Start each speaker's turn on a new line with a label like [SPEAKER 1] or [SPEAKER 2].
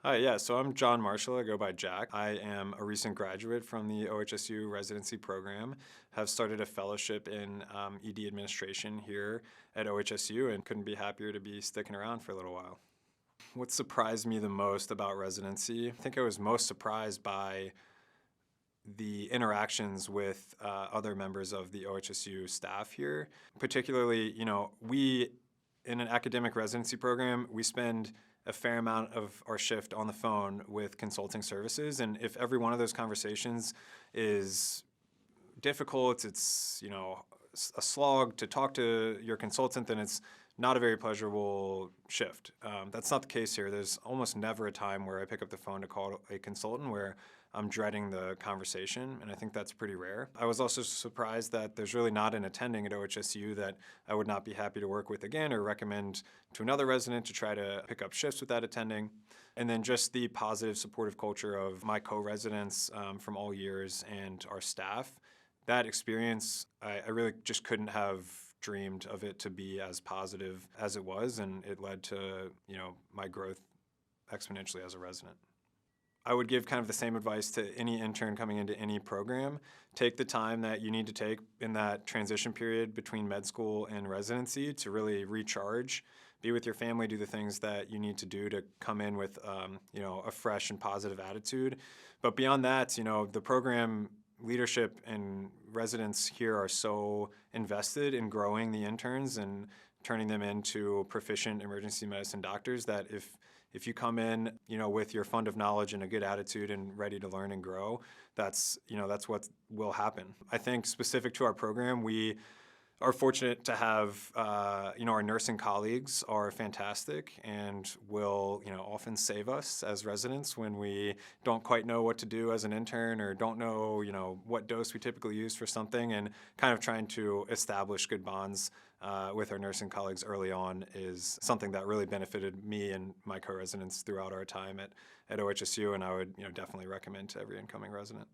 [SPEAKER 1] Hi, yeah, so I'm John Marshall. I go by Jack. I am a recent graduate from the OHSU residency program, have started a fellowship in ED administration here at OHSU, and couldn't be happier to be sticking around for a little while. What surprised me the most about residency? I think I was most surprised by the interactions with other members of the OHSU staff here. Particularly, we in an academic residency program, we spend a fair amount of our shift on the phone with consulting services. And if every one of those conversations is difficult, it's, a slog to talk to your consultant, then it's not a very pleasurable shift. That's not the case here. There's almost never a time where I pick up the phone to call a consultant where I'm dreading the conversation, and I think that's pretty rare. I was also surprised that there's really not an attending at OHSU that I would not be happy to work with again or recommend to another resident to try to pick up shifts with that attending. And then just the positive, supportive culture of my co-residents from all years and our staff. That experience, I really just couldn't have dreamed of it to be as positive as it was, and it led to, my growth exponentially as a resident. I would give kind of the same advice to any intern coming into any program. Take the time that you need to take in that transition period between med school and residency to really recharge, be with your family, do the things that you need to do to come in with, a fresh and positive attitude. But beyond that, the program leadership and residents here are so invested in growing the interns and turning them into proficient emergency medicine doctors that if you come in, with your fund of knowledge and a good attitude and ready to learn and grow, that's what will happen. I think specific to our program, we are fortunate to have, our nursing colleagues are fantastic and will, often save us as residents when we don't quite know what to do as an intern or don't know, what dose we typically use for something, and kind of trying to establish good bonds with our nursing colleagues early on is something that really benefited me and my co-residents throughout our time at OHSU, and I would, definitely recommend to every incoming resident.